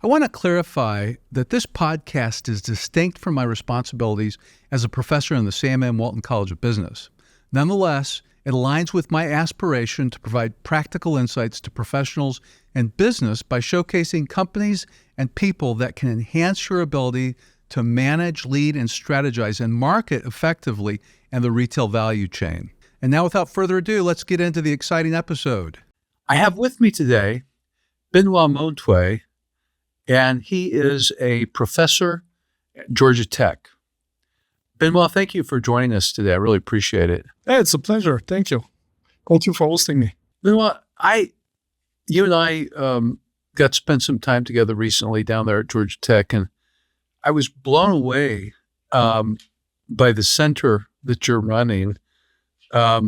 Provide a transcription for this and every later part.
I want to clarify that this podcast is distinct from my responsibilities as a professor in the Sam M. Walton College of Business. Nonetheless, it aligns with my aspiration to provide practical insights to professionals and business by showcasing companies and people that can enhance your ability to manage, lead, and strategize and market effectively in the retail value chain. And now, without further ado, let's get into the exciting episode. I have with me today Benoit, and he is a professor at Georgia Tech. Benoit, thank you for joining us today. I really appreciate it. Hey, it's a pleasure. Thank you. Thank you for hosting me. Benoit, you and I got to spend some time together recently down there at Georgia Tech, and I was blown away by the center that you're running. I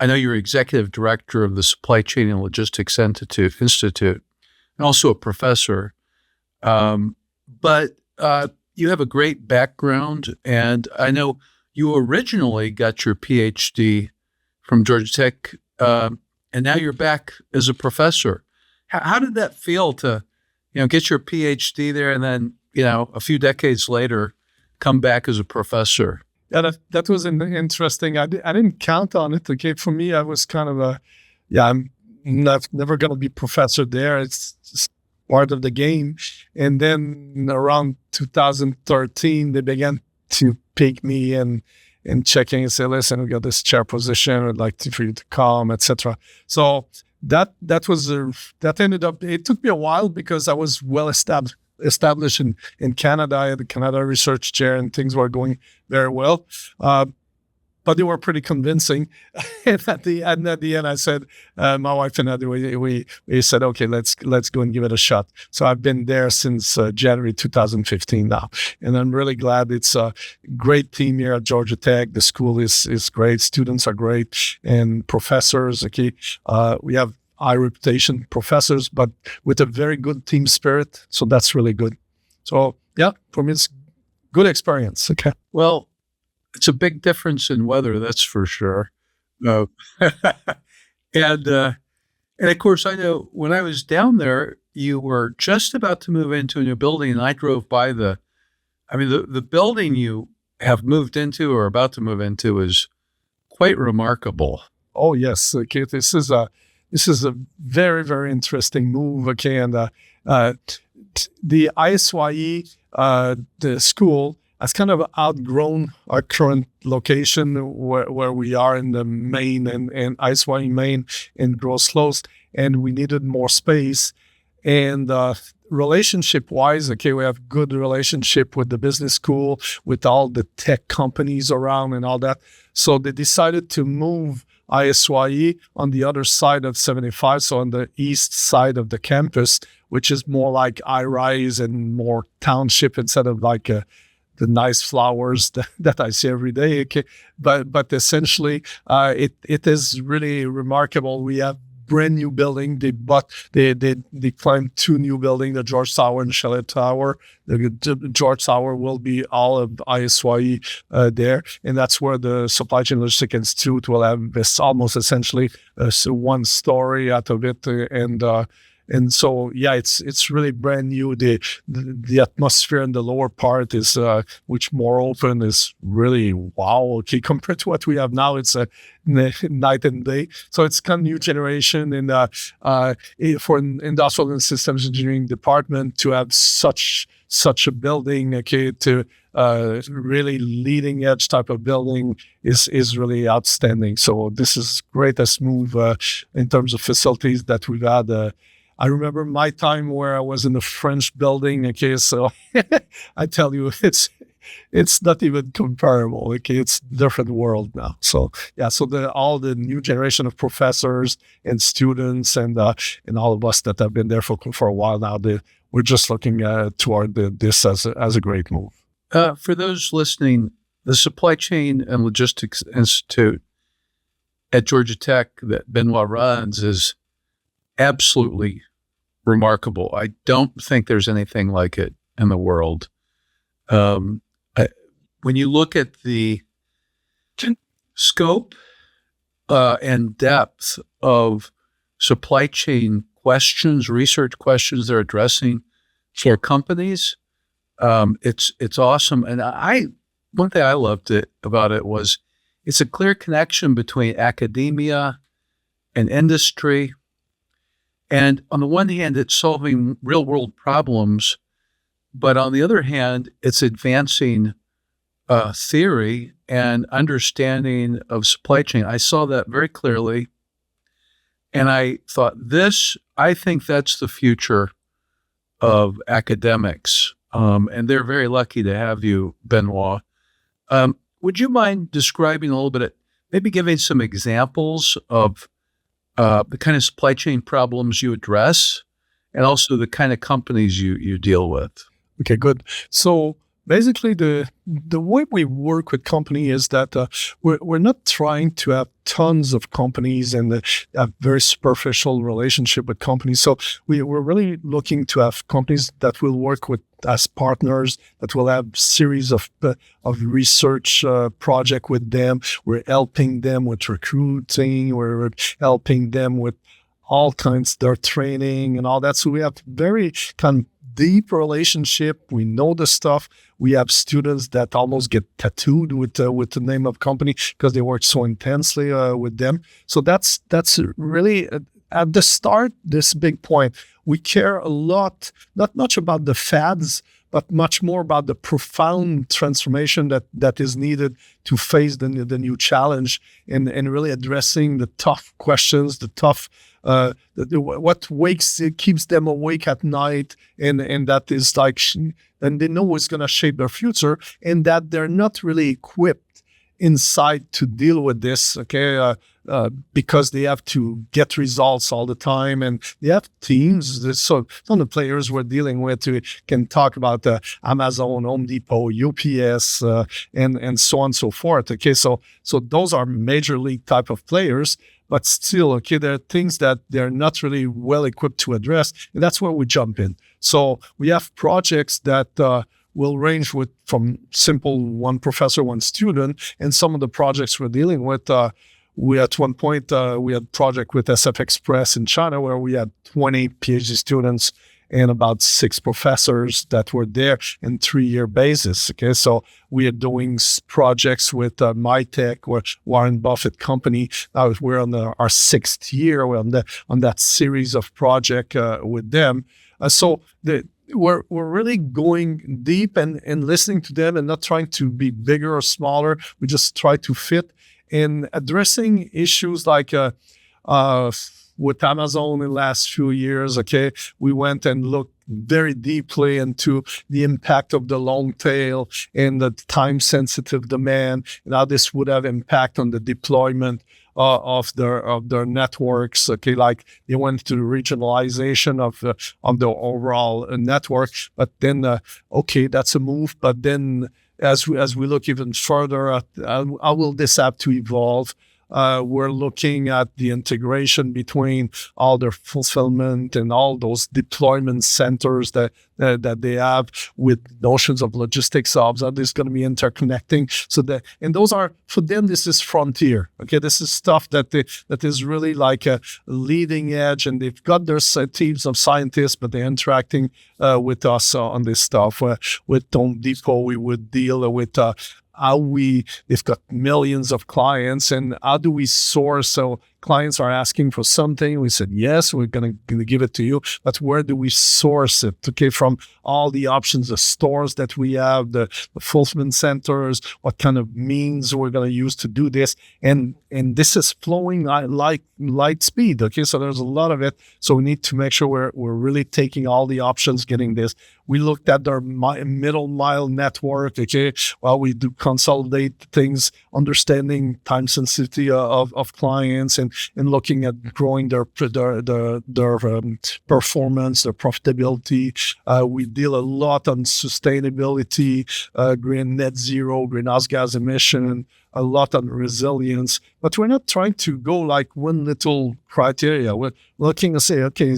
know you're executive director of the Supply Chain and Logistics Institute, and also a professor. But you have a great background, and I know you originally got your PhD from Georgia Tech, and now you're back as a professor. How did that feel to, get your PhD there and then, a few decades later, come back as a professor? Yeah, that was interesting. I didn't count on it. Okay, for me, I was kind of I'm never going to be professor there. It's part of the game. And then around 2013, they began to pick me and checking and say, listen, we got this chair position. I'd like for you to come, etc. So that ended up, it took me a while because I was well established in Canada. I had the Canada Research Chair and things were going very well. But they were pretty convincing. And at the end, I said, my wife and I, we said, okay, let's go and give it a shot. So I've been there since January 2015 now. And I'm really glad. It's a great team here at Georgia Tech. The school is great. Students are great. And professors, okay. We have high reputation professors, but with a very good team spirit. So that's really good. So yeah, for me, it's good experience. Okay. Well, it's a big difference in weather, that's for sure. And of course, I know when I was down there, you were just about to move into a new building, and I drove by the building you have moved into or about to move into is quite remarkable. Oh yes, okay. This is a very, very interesting move. Okay, and the ISYE, the school, has kind of outgrown our current location where we are in the main and ISYE main in Gross Lows, and we needed more space. And relationship-wise, okay, we have good relationship with the business school, with all the tech companies around and all that. So they decided to move ISYE on the other side of 75, so on the east side of the campus, which is more like high-rise and more township instead of like the nice flowers that I see every day. Okay, but essentially, it is really remarkable. We have brand new building. They climbed two new buildings, the George Tower and Chalet Tower. The George Tower will be all of ISYE there, and that's where the Supply Chain Logistics Institute will have this almost essentially one story out of it, and so, yeah, it's really brand new. The atmosphere in the lower part is, which more open, is really wow. Okay, compared to what we have now, it's a night and day. So it's kind of new generation, and for an industrial and systems engineering department to have such a building, okay, to really leading edge type of building is really outstanding. So this is greatest move in terms of facilities that we've had. I remember my time where I was in the French building. Okay, so I tell you, it's not even comparable. Okay, it's a different world now. So yeah, so all the new generation of professors and students and all of us that have been there for a while now, we're just looking toward this as a great move. For those listening, the Supply Chain and Logistics Institute at Georgia Tech that Benoit runs is absolutely remarkable. I don't think there's anything like it in the world. When you look at the scope and depth of supply chain questions, research questions they're addressing, for companies. It's awesome. And one thing I loved about it was it's a clear connection between academia and industry. And on the one hand, it's solving real world problems, but on the other hand, it's advancing theory and understanding of supply chain. I saw that very clearly. And I thought, I think that's the future of academics. And they're very lucky to have you, Benoit. Would you mind describing a little bit, maybe giving some examples of the kind of supply chain problems you address and also the kind of companies you deal with? Okay, good. So basically, the way we work with company is that we're not trying to have tons of companies and a very superficial relationship with companies. So we're really looking to have companies that will work with as partners, that will have series of research project with them. We're helping them with recruiting. We're helping them with all kinds of their training and all that. So we have very kind of deep relationship. We know the stuff. We have students that almost get tattooed with the name of company because they work so intensely with them. So that's really at the start, this big point. We care a lot, not much about the fads, but much more about the profound transformation that is needed to face the new challenge and really addressing the tough questions, the tough what keeps them awake at night, and that is like, and they know it's going to shape their future, and that they're not really equipped inside to deal with this, okay, because they have to get results all the time, and they have teams. So some of the players we're dealing with can talk about Amazon, Home Depot, UPS, and so on and so forth. Okay, so those are major league type of players, but still, okay, there are things that they're not really well equipped to address, and that's where we jump in. So we have projects that will range from simple one professor, one student, and some of the projects we're dealing with. We at one point we had a project with SF Express in China where we had 20 PhD students and about 6 professors that were there in 3-year basis. Okay, so we are doing projects with MyTech or Warren Buffett company. Now we're on our 6th year. We're on that series of project with them. We're really going deep and listening to them and not trying to be bigger or smaller. We just try to fit in addressing issues like with Amazon in the last few years. Okay, we went and looked very deeply into the impact of the long tail and the time-sensitive demand and how this would have impact on the deployment of their networks. Okay, like they went to the regionalization of the overall network, but then okay, that's a move. But then as we look even further at how will this have to evolve, we're looking at the integration between all their fulfillment and all those deployment centers that they have with notions of logistics hubs. How this is going to be interconnecting. And those are, for them, this is frontier. Okay, this is stuff that is really like a leading edge, and they've got their teams of scientists, but they're interacting with us on this stuff. With Home Depot, we would deal with they've got millions of clients, and how do we source? So clients are asking for something. We said, yes, we're going to give it to you, but where do we source it? Okay, from all the options, the stores that we have, the fulfillment centers, what kind of means we're going to use to do this. And this is flowing like light speed. Okay, so there's a lot of it. So we need to make sure we're really taking all the options, getting this. We looked at their middle mile network. Okay, well, we do consolidate things, understanding time sensitivity of clients, and looking at growing their performance, their profitability. We deal a lot on sustainability, green net zero, greenhouse gas emission, a lot on resilience. But we're not trying to go like one little criteria. We're looking and say, okay,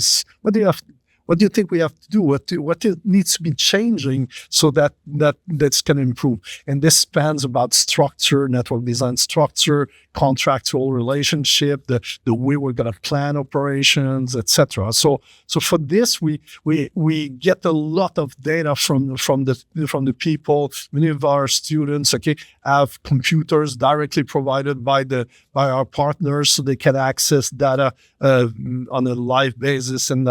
what what do you think we have to do? What needs to be changing so that's going to improve? And this spans about structure, network design structure, contractual relationship, the way we're going to plan operations, etc. So for this, we get a lot of data from the people. Many of our students, have computers directly provided by our partners, so they can access data on a live basis. And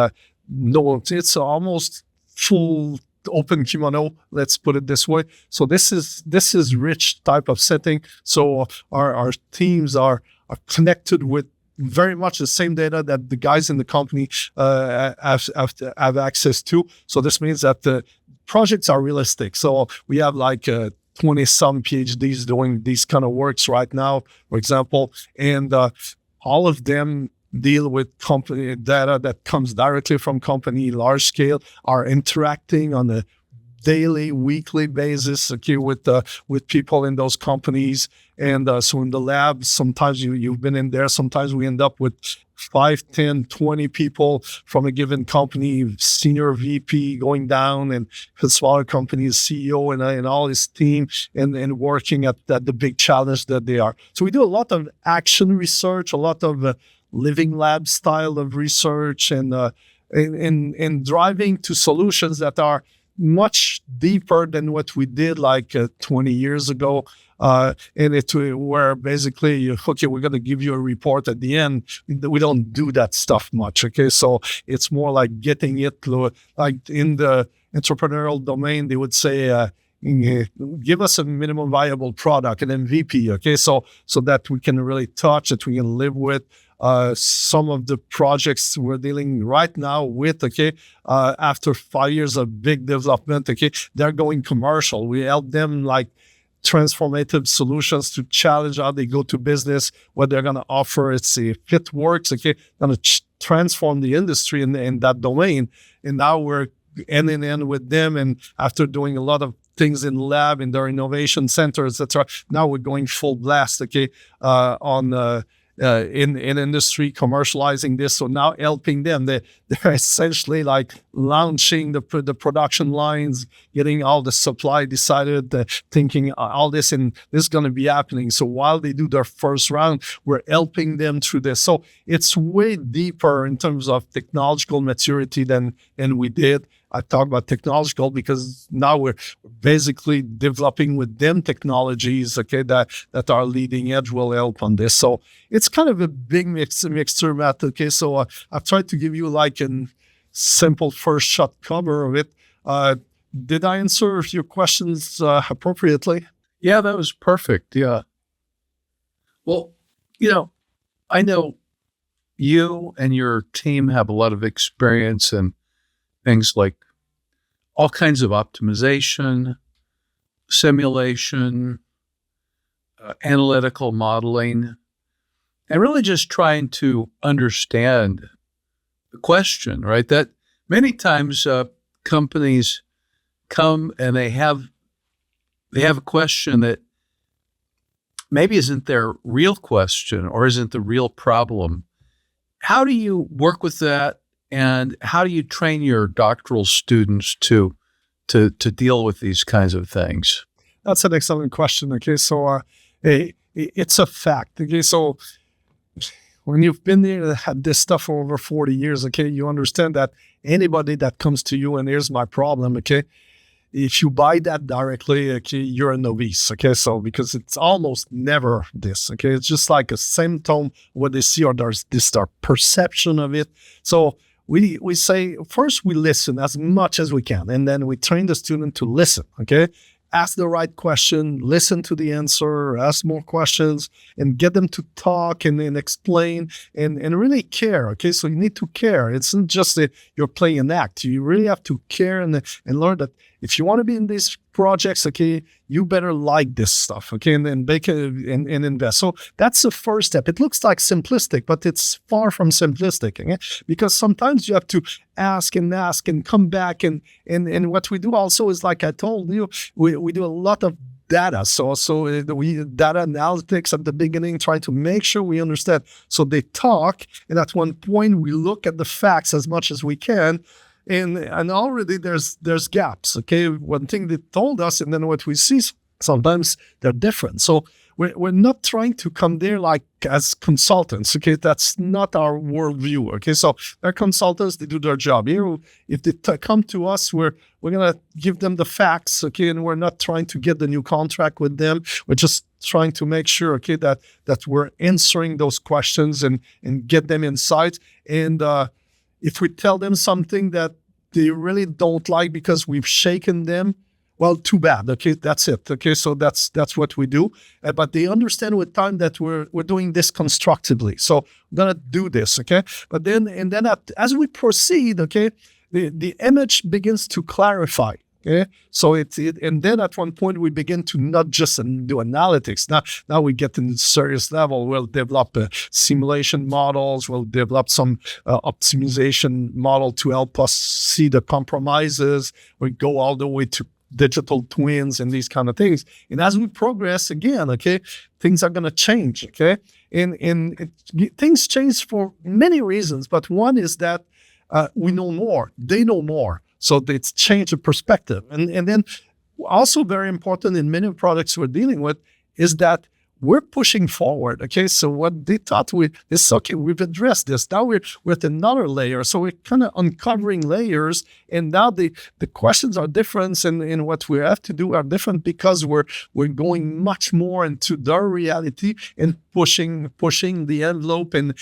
no, it's almost full open kimono, let's put it this way. So this is rich type of setting. So our teams are connected with very much the same data that the guys in the company have access to. So this means that the projects are realistic. So we have like 20-some PhDs doing these kind of works right now, for example, and all of them deal with company data that comes directly from company, large scale, are interacting on a daily, weekly basis, with people in those companies. And so in the lab, sometimes you've been in there, sometimes we end up with 5, 10, 20 people from a given company, senior VP going down, and for smaller companies, CEO and all his team, and working at the big challenge that they are. So we do a lot of action research, a lot of living lab style of research, and driving to solutions that are much deeper than what we did like 20 years ago. And where basically, we're going to give you a report at the end. We don't do that stuff much. So it's more like getting it, like in the entrepreneurial domain, they would say, give us a minimum viable product, an MVP. So that we can really touch, that we can live with. Some of the projects we're dealing right now with, after 5 years of big development, they're going commercial. We help them like transformative solutions to challenge how they go to business, what they're going to offer. It's if it works, going to transform the industry in that domain. And now we're end in end with them. And after doing a lot of things in lab, in their innovation centers, etc., now we're going full blast, in industry, commercializing this. So now helping them, they're essentially like launching the production lines, getting all the supply decided, thinking all this, and this is going to be happening. So while they do their first round, we're helping them through this. So it's way deeper in terms of technological maturity than we did. I talk about technological because now we're basically developing with them technologies, that are leading edge will help on this. So it's kind of a big mixture, Matt. So I've tried to give you like a simple first shot cover of it. Did I answer your questions appropriately? Yeah, that was perfect. Yeah. Well, I know you and your team have a lot of experience in things like all kinds of optimization, simulation, analytical modeling, and really just trying to understand the question, right? That many times companies come and they have a question that maybe isn't their real question or isn't the real problem. How do you work with that? And how do you train your doctoral students to deal with these kinds of things? That's an excellent question. So it's a fact. So when you've been there and had this stuff for over 40 years, you understand that anybody that comes to you and here's my problem, if you buy that directly, you're a novice, so because it's almost never this, it's just like a symptom what they see, or there's their perception of it. So we say, first we listen as much as we can, and then we train the student to listen, ask the right question, listen to the answer, ask more questions, and get them to talk and explain and really care, So you need to care. It's not just that you're playing an act. You really have to care and learn that if you want to be in these projects, you better like this stuff, and then make and invest. So that's the first step. It looks like simplistic, but it's far from simplistic, because sometimes you have to ask and come back. And what we do also is, like I told you, we do a lot of data. So we data analytics at the beginning, try to make sure we understand. So they talk, and at one point we look at the facts as much as we can. and already there's gaps. Okay, one thing they told us, and then what we see sometimes they're different. So we're not trying to come there like as consultants. Okay, that's not our worldview. Okay, so they're consultants, they do their job. Here, if they come to us, we're gonna give them the facts. Okay, and we're not trying to get the new contract with them. We're just trying to make sure, okay, that we're answering those questions and get them insights. And if we tell them something that they really don't like because we've shaken them, well, too bad. Okay, that's it. Okay, so that's what we do. But they understand with time that we're doing this constructively. So we're gonna do this. Okay, but then as we proceed, okay, the image begins to clarify. Okay, so and then at one point we begin to not just do analytics. Now we get in the serious level. We'll develop simulation models. We'll develop some optimization model to help us see the compromises. We go all the way to digital twins and these kind of things. And as we progress again, okay, things are going to change. Okay, and things change for many reasons, but one is that we know more. They know more. So it's changed the perspective. And then also very important in many products we're dealing with is that we're pushing forward. Okay, so what they thought is okay, we've addressed this. Now we're at another layer. So we're kind of uncovering layers, and now the questions are different, and what we have to do are different because we're going much more into their reality and pushing the envelope and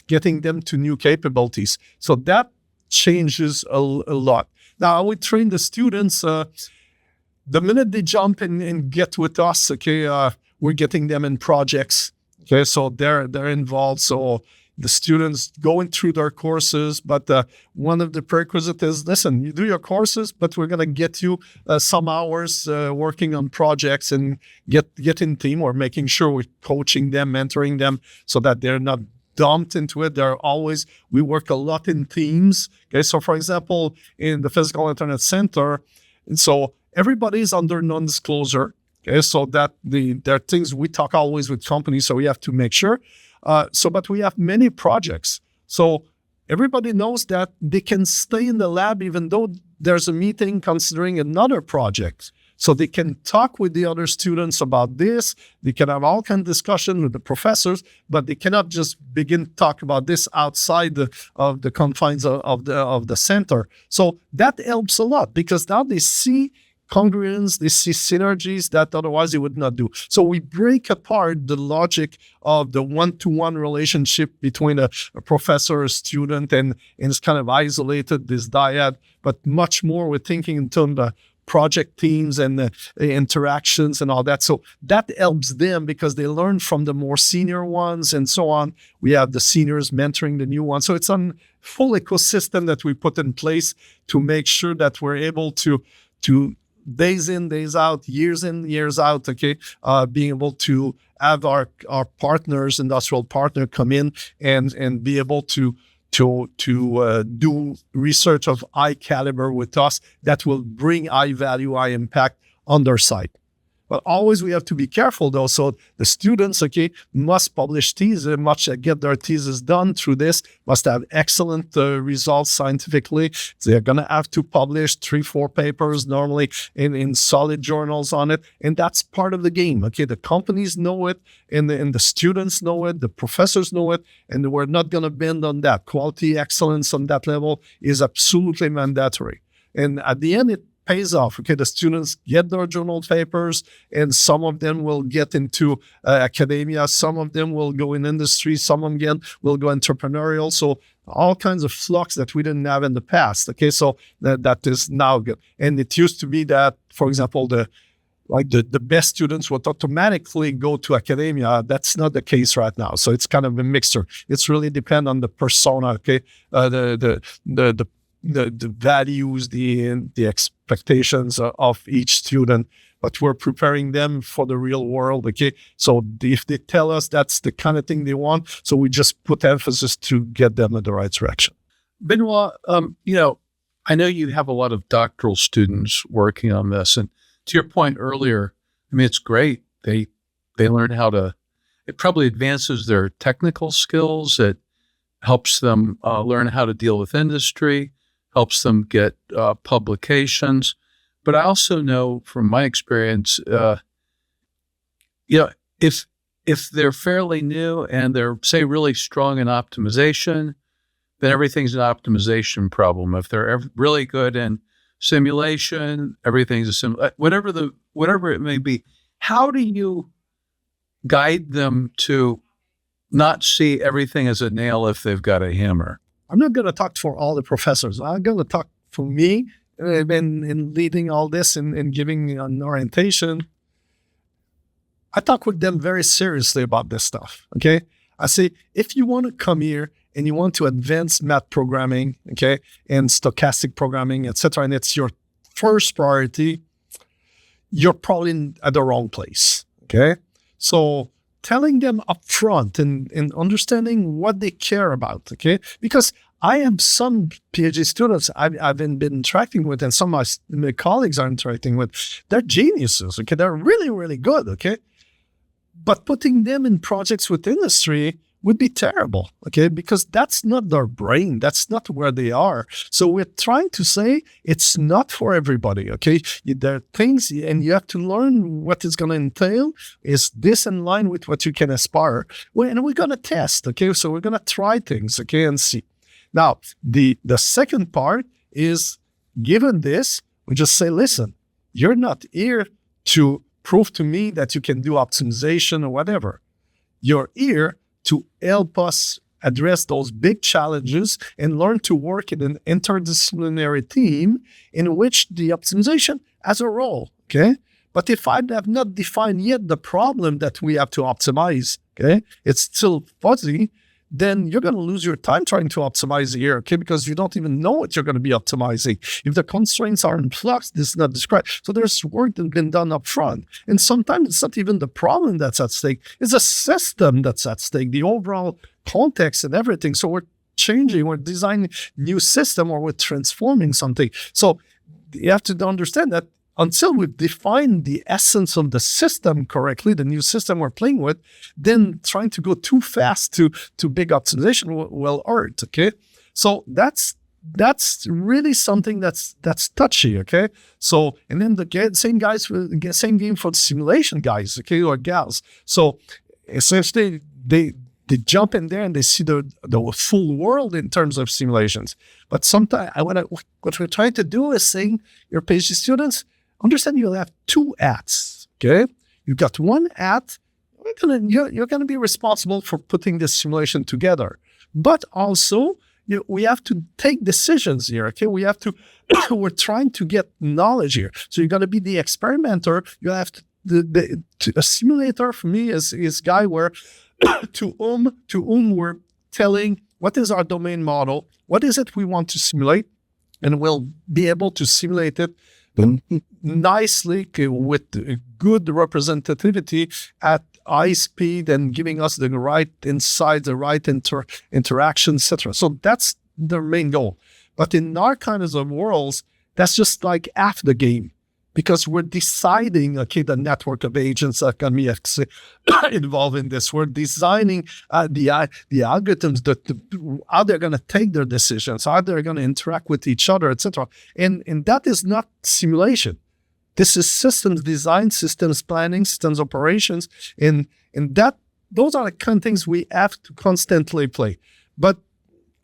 getting them to new capabilities. So that changes a lot. Now we train the students. The minute they jump in and get with us, okay, we're getting them in projects. Okay, so they're involved. So the students going through their courses, but one of the prerequisites is, listen, you do your courses, but we're gonna get you some hours working on projects and get in team, or making sure we're coaching them, mentoring them, so that they're not dumped into it. We work a lot in teams. Okay, so for example, in the Physical Internet Center, and so everybody's under non-disclosure. Okay, so that there are things we talk always with companies, so we have to make sure. But we have many projects. So everybody knows that they can stay in the lab even though there's a meeting considering another project. So they can talk with the other students about this. They can have all kinds of discussion with the professors, but they cannot just begin to talk about this outside of the confines of the center. So that helps a lot because now they see congruence, they see synergies that otherwise they would not do. So we break apart the logic of the one-to-one relationship between a professor, a student, and it's kind of isolated, this dyad, but much more we're thinking in terms of project teams and interactions and all that. So that helps them because they learn from the more senior ones and so on. We have the seniors mentoring the new ones. So it's a full ecosystem that we put in place to make sure that we're able to days in, days out, years in, years out, okay, being able to have our partners, industrial partner, come in and be able to do research of high caliber with us that will bring high value, high impact on their site. But always we have to be careful though. So the students, okay, must publish thesis, must get their thesis done through this, must have excellent results scientifically. They're going to have to publish 3-4 papers normally in solid journals on it. And that's part of the game. Okay, the companies know it and the students know it, the professors know it, and we're not going to bend on that. Quality excellence on that level is absolutely mandatory. And at the end, it pays off. Okay, the students get their journal papers, and some of them will get into academia, some of them will go in industry, some of them will go entrepreneurial. So all kinds of flux that we didn't have in the past. Okay, so that is now good. And it used to be that, for example, the best students would automatically go to academia. That's not the case right now. So it's kind of a mixture. It's really depend on the persona. Okay, the values, the expectations of each student, but we're preparing them for the real world. Okay, so if they tell us that's the kind of thing they want, so we just put emphasis to get them in the right direction. Benoit, I know you have a lot of doctoral students working on this, and to your point earlier, I mean, it's great. They learn how to. It probably advances their technical skills. It helps them learn how to deal with industry, helps them get publications. But I also know from my experience, if they're fairly new and they're, say, really strong in optimization, then everything's an optimization problem. If they're really good in simulation, everything's whatever it may be. How do you guide them to not see everything as a nail if they've got a hammer? I'm not going to talk for all the professors. I'm going to talk for me in leading all this and giving an orientation. I talk with them very seriously about this stuff, okay? I say, if you want to come here and you want to advance math programming, okay, and stochastic programming, etc., and it's your first priority, you're probably at the wrong place, okay? So telling them up front and understanding what they care about, okay? Because I have some PhD students I've been interacting with, and some of my colleagues are interacting with. They're geniuses, okay? They're really, really good, okay? But putting them in projects with industry would be terrible, okay? Because that's not their brain. That's not where they are. So we're trying to say it's not for everybody, okay? There are things, and you have to learn what it's going to entail. Is this in line with what you can aspire? Well, and we're going to test, okay? So we're going to try things, okay, and see. Now, the second part is, given this, we just say, listen, you're not here to prove to me that you can do optimization or whatever. You're here to help us address those big challenges and learn to work in an interdisciplinary team in which the optimization has a role, okay? But if I have not defined yet the problem that we have to optimize, okay, it's still fuzzy, then you're going to lose your time trying to optimize here, okay? Because you don't even know what you're going to be optimizing. If the constraints are in flux, this is not described. So there's work that's been done up front. And sometimes it's not even the problem that's at stake. It's a system that's at stake, the overall context and everything. So we're changing, we're designing new system, or we're transforming something. So you have to understand that until we've defined the essence of the system correctly, the new system we're playing with, then trying to go too fast to big optimization will hurt, okay? So that's really something that's touchy, okay? So, and then the same game for the simulation guys, okay, or gals. So essentially, they jump in there and they see the full world in terms of simulations. But sometimes what we're trying to do is saying, your PhD students, understand you'll have two hats, okay? You've got one hat, you're going to be responsible for putting this simulation together. But also, we have to take decisions here, okay? We're trying to get knowledge here. So you're going to be the experimenter. You have a simulator for me is guy where to whom we're telling what is our domain model, what is it we want to simulate, and we'll be able to simulate it nicely with good representativity at high speed and giving us the right insight, the right interaction, etc. So that's the main goal. But in our kinds of worlds, that's just like half the game, because we're deciding, okay, the network of agents that can be involved in this. We're designing the algorithms, how they're going to take their decisions, how they're going to interact with each other, etc. And that is not simulation. This is systems design, systems planning, systems operations, and those are the kind of things we have to constantly play. But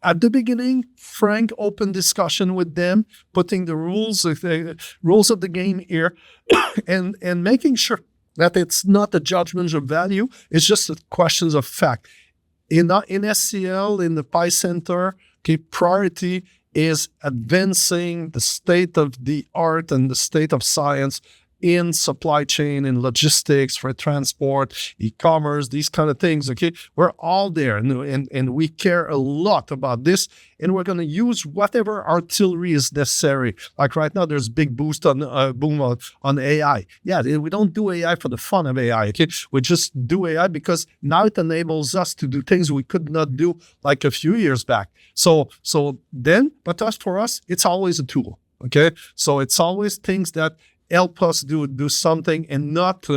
at the beginning, frank, open discussion with them, putting the rules of the game here, and making sure that it's not a judgment of value. It's just questions of fact. In SCL, in the Pi Center, okay, priority is advancing the state of the art and the state of science in supply chain, in logistics, for transport, e-commerce, these kind of things, okay? We're all there, and we care a lot about this, and we're going to use whatever artillery is necessary. Like right now, there's big boost on boom on AI. Yeah, we don't do AI for the fun of AI, okay? We just do AI because now it enables us to do things we could not do like a few years back. So then, but for us, it's always a tool, okay? So it's always things that help us do something, and not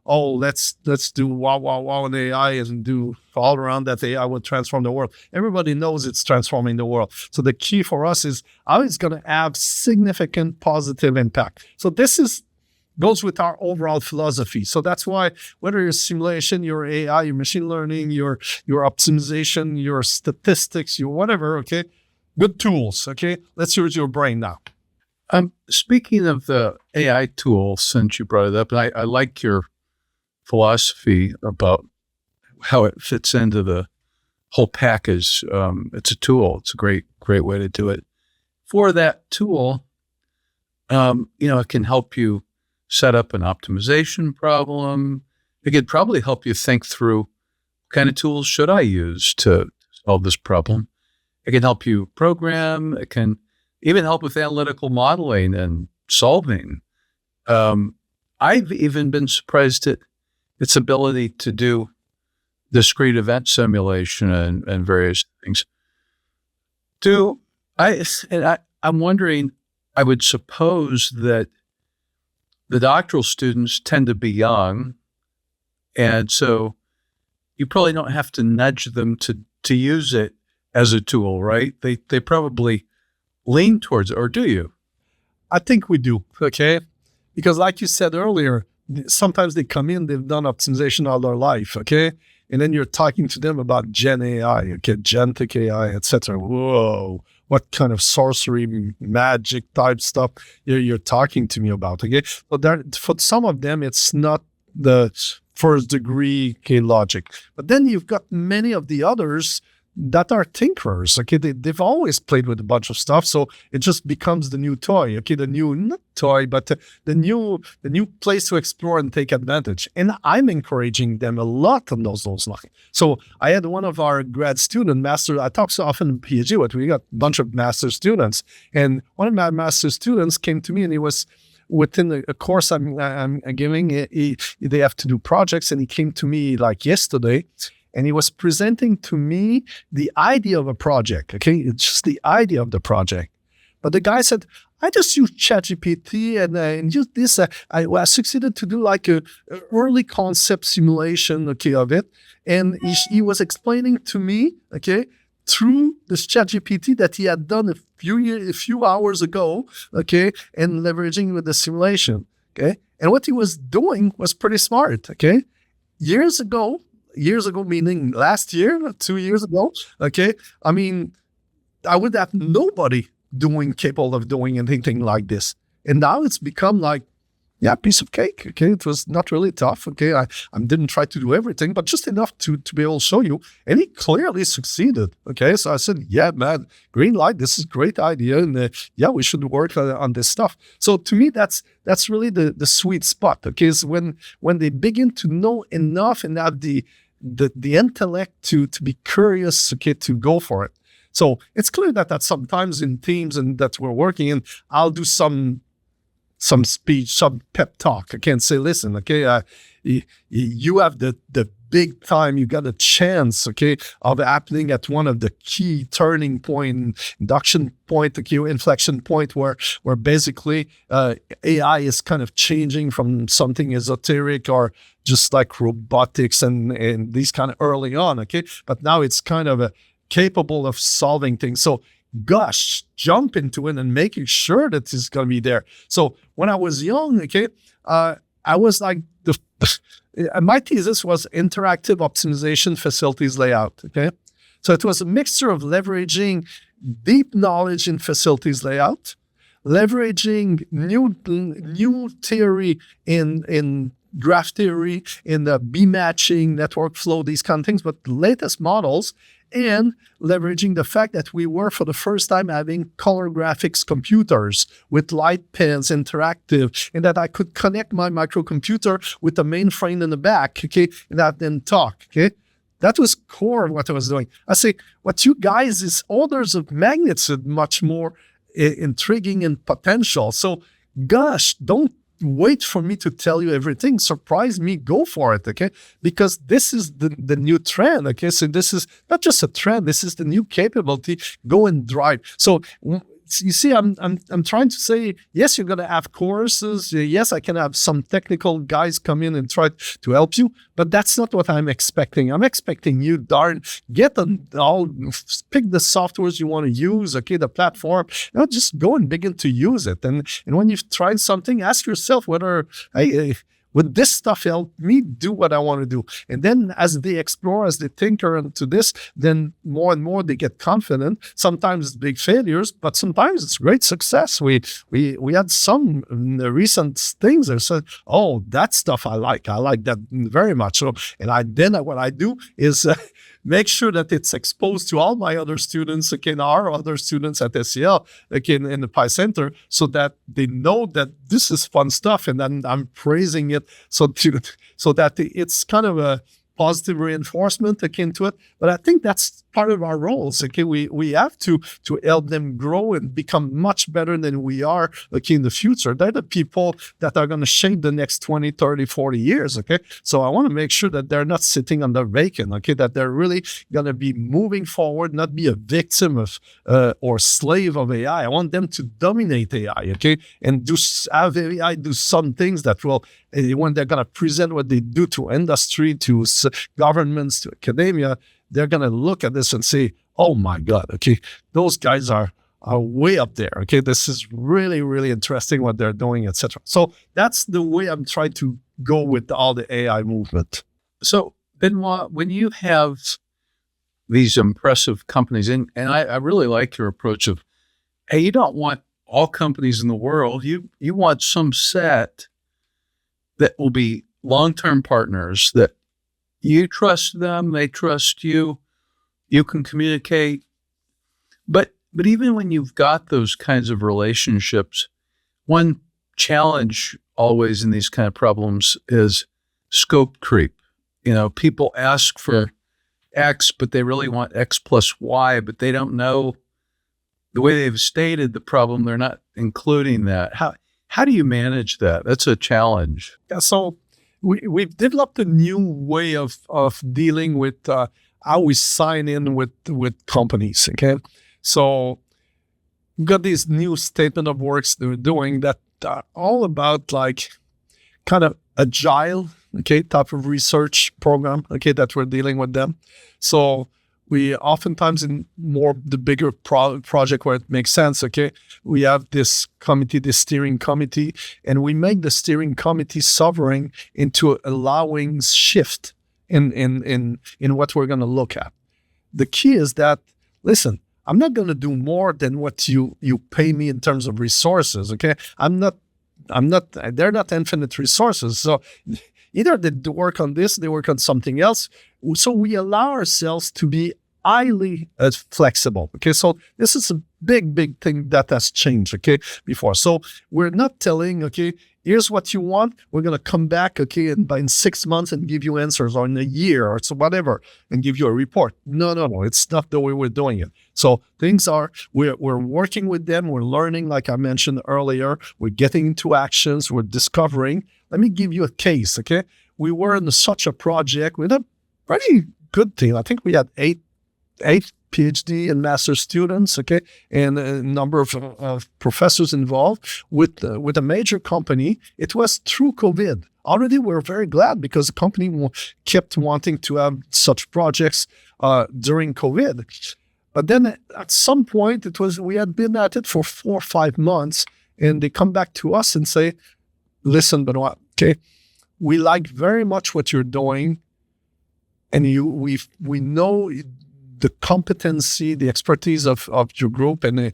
oh, let's do wow in AI and do all around that AI will transform the world. Everybody knows it's transforming the world. So the key for us is how it's going to have significant positive impact. So this goes with our overall philosophy. So that's why whether your simulation, your AI, your machine learning, your optimization, your statistics, your whatever, okay, good tools, okay? Let's use your brain now. Speaking of the AI tool, since you brought it up, I like your philosophy about how it fits into the whole package. It's a tool. It's a great way to do it. For that tool, it can help you set up an optimization problem. It could probably help you think through what kind of tools should I use to solve this problem. It can help you program. It can even help with analytical modeling and solving. I've even been surprised at its ability to do discrete event simulation and various things. I'm wondering, I would suppose that the doctoral students tend to be young, and so you probably don't have to nudge them to use it as a tool, right? They probably lean towards it, or do you? I think we do, okay? Because like you said earlier, sometimes they come in, they've done optimization all their life, okay? And then you're talking to them about Gen AI, okay, Gentic AI, etc. Whoa, what kind of sorcery, magic type stuff you're talking to me about, okay? But for some of them, it's not the first degree logic. But then you've got many of the others that are tinkerers, okay? They've always played with a bunch of stuff, so it just becomes the new toy, okay? Not toy, but the new place to explore and take advantage. And I'm encouraging them a lot on those lines. So I had one of our grad student master, I talk so often in PhD, but we got a bunch of master students. And one of my master students came to me and he was within a course I'm giving, they have to do projects, and he came to me like yesterday, and he was presenting to me the idea of a project, okay? It's just the idea of the project. But the guy said, I just used ChatGPT and used this. I succeeded to do like a early concept simulation, okay, of it. And he was explaining to me, okay, through this ChatGPT that he had done a few hours ago, okay, and leveraging with the simulation, okay? And what he was doing was pretty smart, okay? Years ago, meaning last year, 2 years ago, okay? I mean, I would have nobody capable of doing anything like this. And now it's become like, yeah, piece of cake, okay? It was not really tough, okay? I didn't try to do everything, but just enough to be able to show you. And he clearly succeeded, okay? So I said, yeah, man, green light, this is a great idea. And yeah, we should work on this stuff. So to me, that's really the sweet spot, okay? Is when they begin to know enough and have the intellect to be curious, okay, to go for it. So it's clear that sometimes in teams and that we're working in, I'll do some speech, some pep talk. I can say, listen, okay, you have the big time, you got a chance, okay, of happening at one of the key turning point, induction point, the key inflection point where basically AI is kind of changing from something esoteric or just like robotics and these kind of early on, okay, but now it's kind of capable of solving things. So gosh, jump into it and making sure that it's going to be there. So when I was young, okay, I was like, my thesis was interactive optimization facilities layout, okay? So it was a mixture of leveraging deep knowledge in facilities layout, leveraging new theory in graph theory, in the B-matching, network flow, these kind of things, but latest models, and leveraging the fact that we were for the first time having color graphics computers with light pens, interactive, and that I could connect my microcomputer with the mainframe in the back, okay, and that then talk, okay? That was core of what I was doing. I say, what you guys is orders of magnitude much more intriguing and potential. So, gosh, don't wait for me to tell you everything. Surprise me, go for it, okay? Because this is the new trend, okay? So this is not just a trend, this is the new capability. Go and drive. So you see, I'm trying to say, yes, you're going to have courses. Yes, I can have some technical guys come in and try to help you, but that's not what I'm expecting. I'm expecting you, get pick the softwares you want to use, okay, the platform, just go and begin to use it. And when you've tried something, ask yourself whether, would this stuff help me do what I want to do? And then as they explore, as they tinker into this, then more and more they get confident. Sometimes it's big failures, but sometimes it's great success. We had some recent things that said, oh, that stuff I like that very much. So, what I do is make sure that it's exposed to all my other students, our other students at SEL, in the Pi Center, so that they know that this is fun stuff, and then I'm praising it so that it's kind of a positive reinforcement akin to it. But I think that's part of our roles. We have to help them grow and become much better than we are in the future. They're the people that are going to shape the next 20, 30, 40 years. So I want to make sure that they're not sitting on the vacant, that they're really going to be moving forward, not be a victim of or slave of AI. I want them to dominate AI, and have AI do some things that will, when they're going to present what they do to industry, to governments, to academia, they're going to look at this and say, oh my God, those guys are way up there. This is really, really interesting what they're doing, etc. So that's the way I'm trying to go with all the AI movement. So, Benoit, when you have these impressive companies, and I really like your approach of, hey, you don't want all companies in the world. You want some set that will be long-term partners, that you trust them, they trust you, you can communicate. But even when you've got those kinds of relationships, one challenge always in these kind of problems is scope creep. People ask for X, but they really want X plus Y, but they don't know the way they've stated the problem. They're not including that. How do you manage that? That's a challenge. Yeah, so we've developed a new way of dealing with how we sign in with companies. So we've got these new statement of works that we're doing that are all about kind of agile, type of research program, that we're dealing with them. So we oftentimes, in more the bigger project where it makes sense, we have this committee, this steering committee, and we make the steering committee sovereign into allowing shift in what we're going to look at. The key is that, listen, I'm not going to do more than what you pay me in terms of resources. They're not infinite resources. So either they work on this, they work on something else. So we allow ourselves to be highly flexible. So this is a big thing that has changed, before. So we're not telling, here's what you want. We're going to come back, in 6 months and give you answers, or in a year or so whatever, and give you a report. No. It's not the way we're doing it. So things are, we're working with them. We're learning, like I mentioned earlier. We're getting into actions. We're discovering. Let me give you a case, We were in such a project with a pretty good team. I think we had eight PhD and master students, and a number of professors involved with a major company. It was through COVID. Already we're very glad because the company kept wanting to have such projects during COVID. But then at some point, we had been at it for 4 or 5 months, and they come back to us and say, listen, Benoit, we like very much what you're doing, and we know the competency, the expertise of your group, and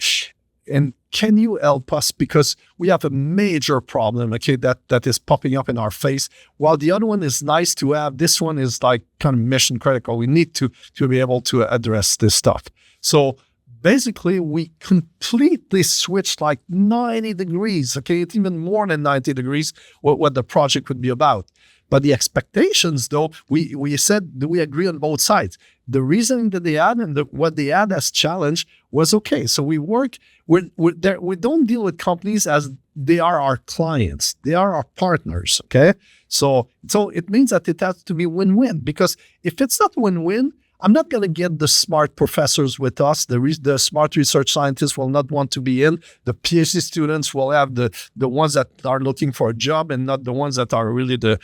can you help us, because we have a major problem, that is popping up in our face. While the other one is nice to have, this one is kind of mission critical. We need to be able to address this stuff. So basically, we completely switched 90 degrees, it's even more than 90 degrees what the project would be about. But the expectations, though, we said that we agree on both sides. The reasoning that they had and what they had as challenge was okay. So we don't deal with companies as they are our clients. They are our partners, So it means that it has to be win-win, because if it's not win-win, I'm not going to get the smart professors with us. The smart research scientists will not want to be in. The PhD students will have the ones that are looking for a job and not the ones that are really the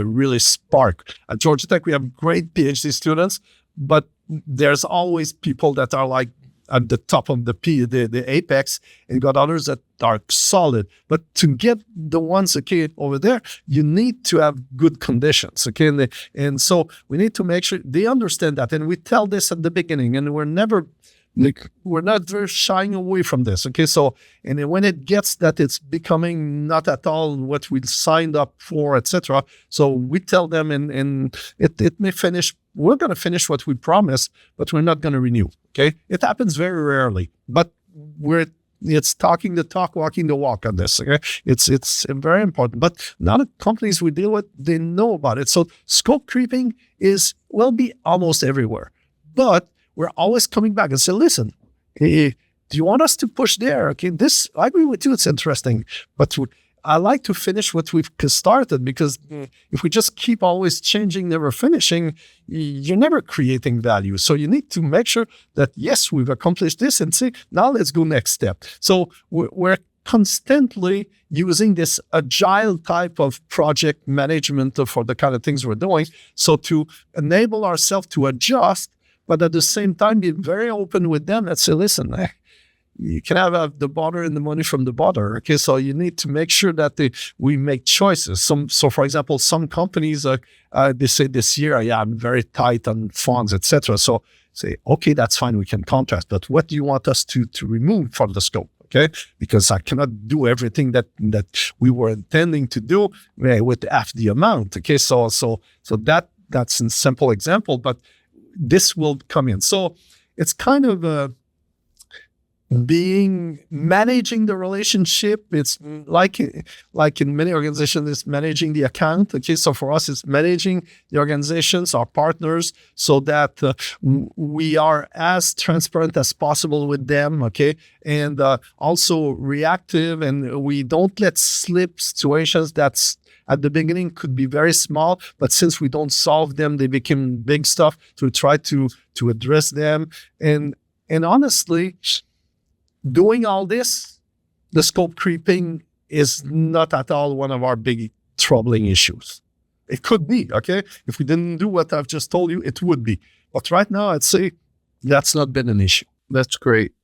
really spark. At Georgia Tech, we have great PhD students, but there's always people that are like at the top of the apex, and got others that are solid. But to get the ones, okay, over there, you need to have good conditions, okay? And so we need to make sure they understand that. And we tell this at the beginning, and we're not very shying away from this, okay? So, and then when it gets that it's becoming not at all what we signed up for, etc. So we tell them, and it may finish. We're going to finish what we promised, but we're not going to renew. Okay, it happens very rarely, but it's talking the talk, walking the walk on this. Okay, it's very important. But now the companies we deal with, they know about it. So scope creeping will be almost everywhere, but we're always coming back and say, listen, hey, do you want us to push there? Okay, I agree with you. It's interesting, but I like to finish what we've started, because if we just keep always changing, never finishing, you're never creating value. So you need to make sure that, yes, we've accomplished this, and say, now let's go next step. So we're constantly using this agile type of project management for the kind of things we're doing. So to enable ourselves to adjust, but at the same time, be very open with them and say, listen, you can have the butter and the money from the butter. Okay, so you need to make sure that we make choices. So for example, some companies they say this year, I'm very tight on funds, etc. So say, okay, that's fine, we can contrast. But what do you want us to remove from the scope? Okay, because I cannot do everything that we were intending to do with half the amount. Okay, so that's a simple example, but this will come in. So it's kind of managing the relationship. It's like in many organizations, it's managing the account. Okay, so for us, it's managing the organizations, our partners, so that we are as transparent as possible with them. Okay, and also reactive, and we don't let slip situations that's at the beginning could be very small, but since we don't solve them, they become big stuff. To try to address them, and honestly, doing all this, the scope creeping is not at all one of our big troubling issues. It could be, okay? If we didn't do what I've just told you, it would be. But right now, I'd say that's not been an issue. That's great.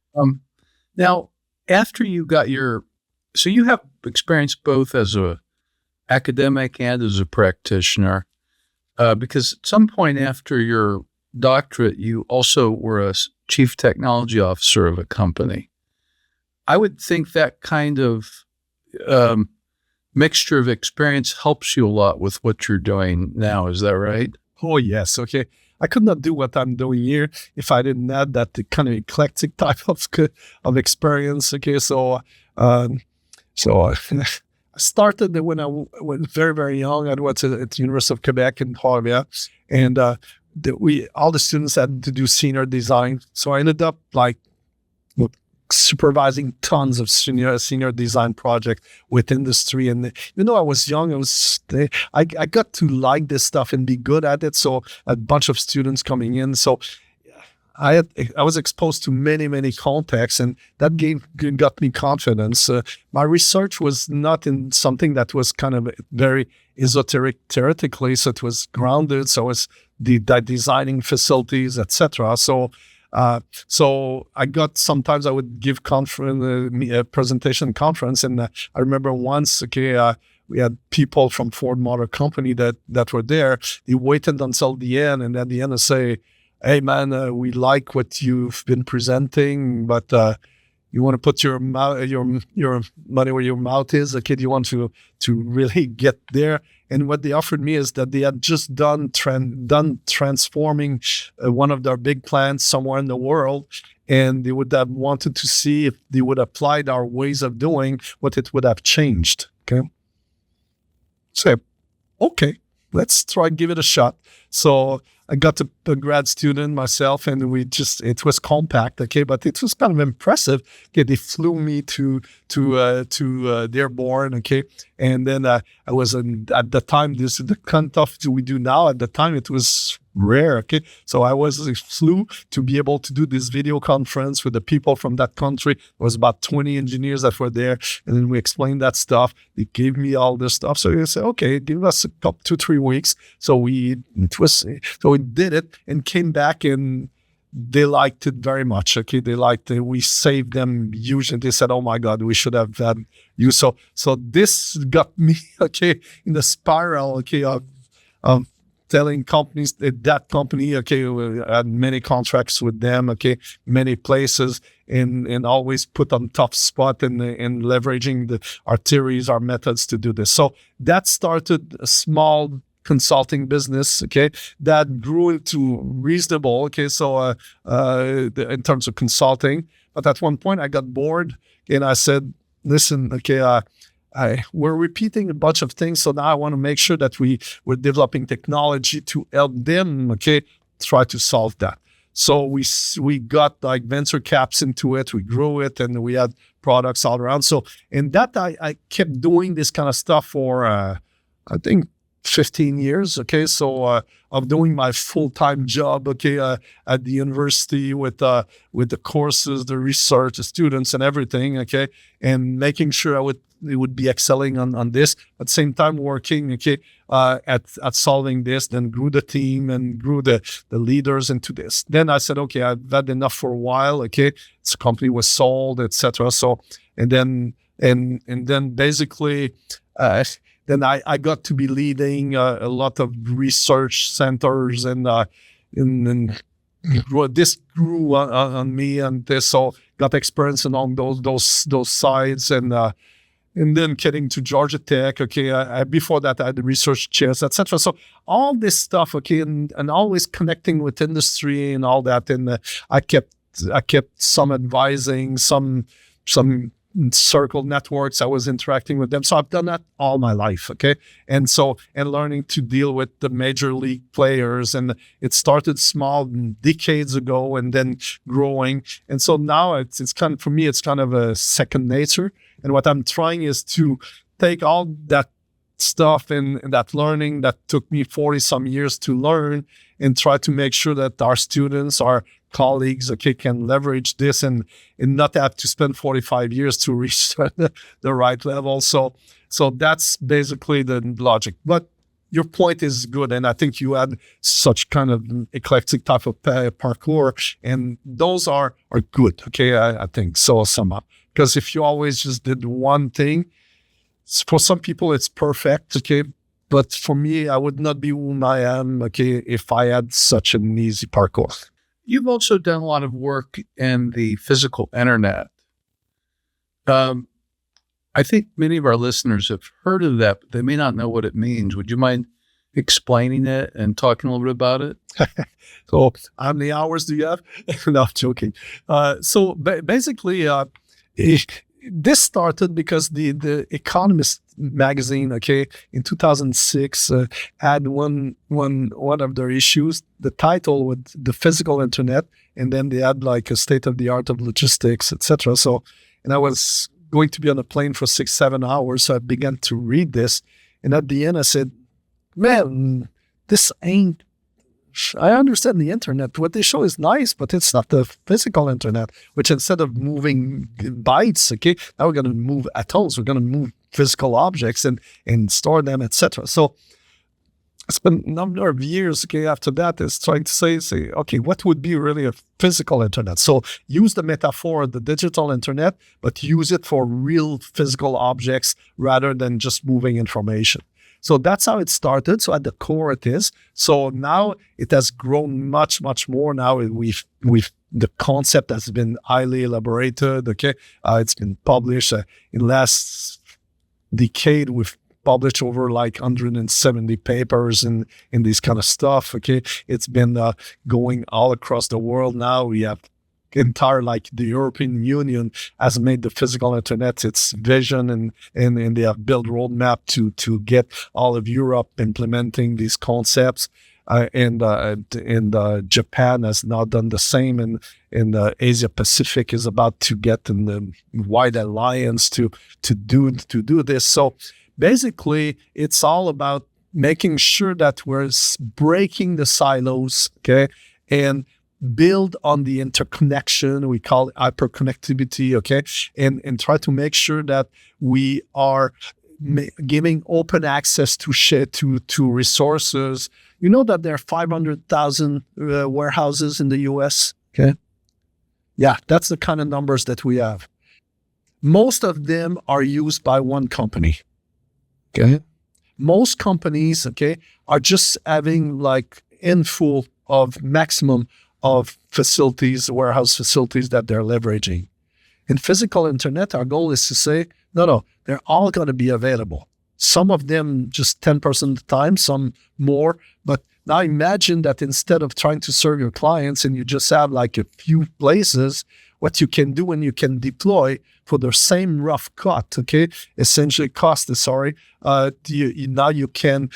Now, after you got so you have experience both as a academic and as a practitioner, because at some point after your doctorate, you also were a chief technology officer of a company. I would think that kind of mixture of experience helps you a lot with what you're doing now. Is that right? Oh, yes. Okay. I could not do what I'm doing here if I didn't have that kind of eclectic type of experience. Okay. So I started when I was very, very young. I was at the University of Quebec in Trois-Rivières, and all the students had to do senior design. So I ended up supervising tons of senior design projects with industry. And even though I was young, I got to like this stuff and be good at it. So a bunch of students coming in. So I was exposed to many contexts, and that got me confidence. My research was not in something that was kind of very esoteric theoretically, so it was grounded. So it's designing facilities, etc. So I sometimes I would give a presentation conference, and I remember once, we had people from Ford Motor Company that were there. They waited until the end, and at the end I say, hey man, we like what you've been presenting, but you want to put your money where your mouth is. Okay, do you want to really get there? And what they offered me is that they had just done transforming one of their big plants somewhere in the world, and they would have wanted to see if they would apply our ways of doing, what it would have changed. Okay, so okay, let's try give it a shot. So I got a grad student myself, and it was compact, okay, but it was kind of impressive. Okay, they flew me to Dearborn, okay, and then I was at the time, this is the kind of stuff we do now. At the time, it was rare. Okay, so I flew to be able to do this video conference with the people from that country. There was about 20 engineers that were there, and then we explained that stuff. They gave me all this stuff. So you say, okay, give us a couple, 2-3 weeks. So we did it and came back, and they liked it very much. Okay, they liked it. We saved them huge, and they said, "Oh my God, we should have had you." So this got me in the spiral of telling companies that company we had many contracts with them, many places, and always put on top spot in leveraging our theories, our methods to do this. So that started a small consulting business, that grew into reasonable, in terms of consulting. But at one point I got bored, and I said, listen, we're repeating a bunch of things, so now I want to make sure that we're developing technology to help them, try to solve that. So we got like venture caps into it, we grew it, and we had products all around. So in that I kept doing this kind of stuff for I think 15 years, of doing my full-time job, at the university with the courses, the research, the students, and everything, and making sure we would be excelling on this. At the same time, working, at solving this. Then grew the team and grew the leaders into this. Then I said, okay, I've had enough for a while. The company was sold, etc. So, and then basically. Then I got to be leading a lot of research centers, and this grew on me, and this so got experience along those sides, and then getting to Georgia Tech. Before that I had the research chairs, etc. So all this stuff, and always connecting with industry and all that, and I kept some advising, some circle networks. I was interacting with them. So I've done that all my life. And learning to deal with the major league players. And it started small decades ago and then growing. And so now it's kind of, for me, it's kind of a second nature. And what I'm trying is to take all that stuff and that learning that took me 40 some years to learn, and try to make sure that our students, our colleagues, can leverage this and not have to spend 45 years to reach the right level. So that's basically the logic. But your point is good, and I think you had such kind of eclectic type of parkour, and those are good. I think so somehow, because if you always just did one thing, for some people it's perfect. But for me, I would not be who I am, if I had such an easy parkour. You've also done a lot of work in the physical internet. I think many of our listeners have heard of that, but they may not know what it means. Would you mind explaining it and talking a little bit about it? So how many hours do you have? No, I'm joking. So basically, this started because the Economist magazine, in 2006, had one of their issues. The title was "The Physical Internet," and then they had like a state of the art of logistics, etc. So, and I was going to be on a plane for 6-7 hours, so I began to read this, and at the end I said, "Man, this ain't." I understand the internet. What they show is nice, but it's not the physical internet, which instead of moving bytes, now we're going to move atoms. We're going to move physical objects and store them, etc. So I spent a number of years, after that, is trying to say, okay, what would be really a physical internet? So use the metaphor of the digital internet, but use it for real physical objects rather than just moving information. So that's how it started. So at the core it is. So now it has grown much, much more. Now the concept has been highly elaborated. It's been published in last decade. We've published over like 170 papers in this kind of stuff. It's been going all across the world now. We have the European Union has made the physical internet its vision, and they have built roadmap to get all of Europe implementing these concepts. And Japan has now done the same, and Asia Pacific is about to get in the wide alliance to do this. So basically, it's all about making sure that we're breaking the silos, okay, and build on the interconnection. We call it hyperconnectivity, okay, and try to make sure that we are giving open access to to resources. You know that there are 500,000 warehouses in the U.S. Okay, yeah, that's the kind of numbers that we have. Most of them are used by one company. Okay, most companies, okay, are just having like handful of maximum of facilities, warehouse facilities that they're leveraging. In physical internet, our goal is to say, no, they're all going to be available. Some of them just 10% of the time, some more. But now imagine that instead of trying to serve your clients and you just have like a few places, what you can do and you can deploy for the same rough cut, okay, essentially now you can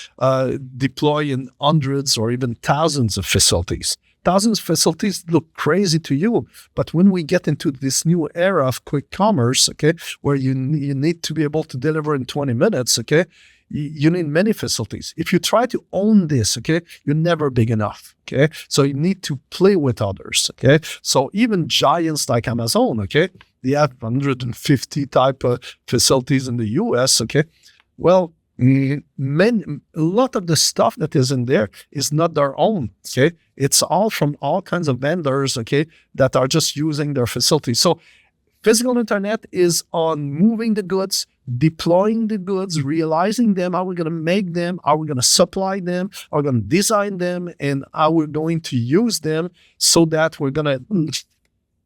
deploy in hundreds or even thousands of facilities. Thousands of facilities look crazy to you, but when we get into this new era of quick commerce, okay, where you need to be able to deliver in 20 minutes, okay, you need many facilities. If you try to own this, okay, you're never big enough, okay? So you need to play with others, okay? So even giants like Amazon, okay, they have 150 type of facilities in the US, okay? Well, a lot of the stuff that is in there is not their own, okay? It's all from all kinds of vendors, okay, that are just using their facilities. So physical internet is on moving the goods, deploying the goods, realizing them, how we're going to make them, how we're going to supply them, how we're going to design them, and how we're going to use them so that we're going to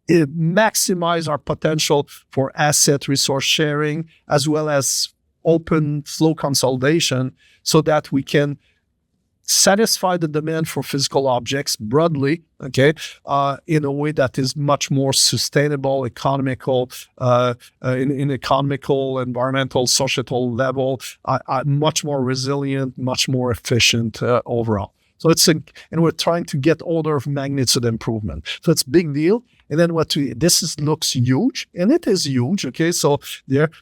maximize our potential for asset resource sharing, as well as open flow consolidation, so that we can satisfy the demand for physical objects broadly, okay, in a way that is much more sustainable, economical, in economical, environmental, societal level, much more resilient, much more efficient overall. So and we're trying to get order of magnitude improvement. So it's a big deal. And then looks huge, and it is huge, okay? So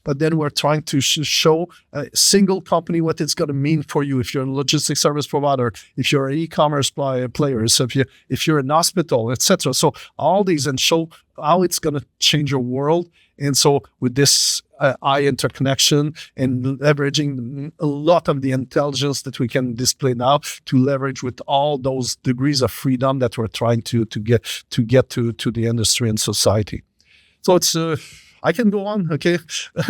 but then we're trying to show a single company what it's going to mean for you if you're a logistics service provider, if you're an e-commerce player, so if you're an hospital, etc. So all these, and show how it's going to change your world. And so with this high interconnection and leveraging a lot of the intelligence that we can display now to leverage with all those degrees of freedom that we're trying to get to the industry and society. So it's I can go on, okay,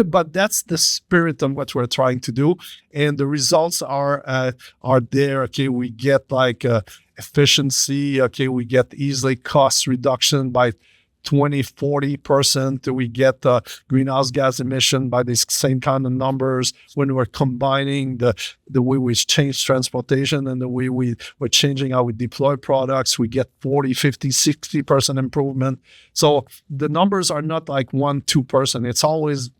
but that's the spirit of what we're trying to do, and the results are there. Okay, we get like efficiency. Okay, we get easily cost reduction by 20-40%. We get greenhouse gas emission by these same kind of numbers when we're combining the way we change transportation and the way we're changing how we deploy products. We get 40, 50, 60% improvement. So the numbers are not like 1-2%. It's always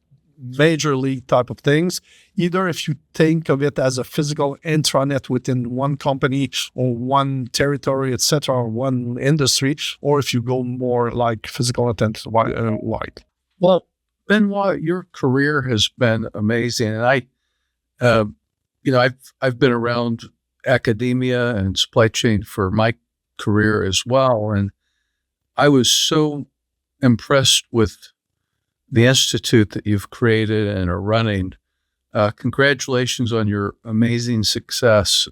major league type of things. Either if you think of it as a physical intranet within one company or one territory, etc., or one industry, or if you go more like physical internet wide. Well, Benoit, your career has been amazing, and I've been around academia and supply chain for my career as well, and I was so impressed with the institute that you've created and are running. Congratulations on your amazing success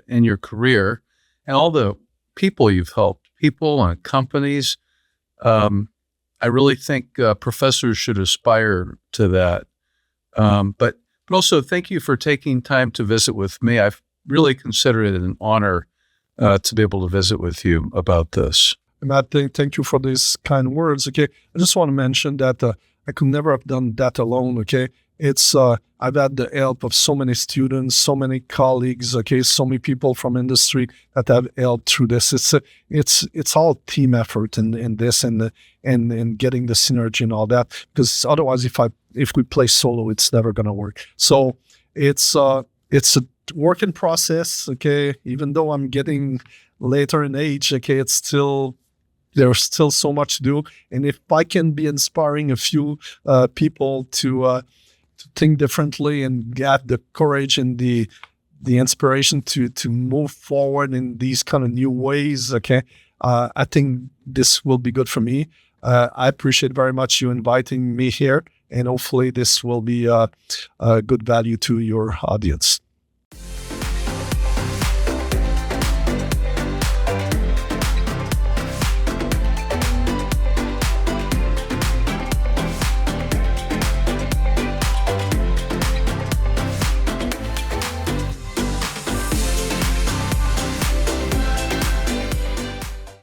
in your career and all the people you've helped, people and companies. I really think professors should aspire to that. But also thank you for taking time to visit with me. I've really considered it an honor to be able to visit with you about this. Matt, thank you for these kind words. Okay, I just want to mention that I could never have done that alone. Okay, it's I've had the help of so many students, so many colleagues. Okay, so many people from industry that have helped through this. It's all team effort in this and getting the synergy and all that. Because otherwise, if we play solo, it's never gonna work. So it's a work in process. Okay, even though I'm getting later in age, okay, there's still so much to do. And if I can be inspiring a few people to think differently and get the courage and the the inspiration to move forward in these kind of new ways. Okay, I think this will be good for me. I appreciate very much you inviting me here, and hopefully this will be a good value to your audience.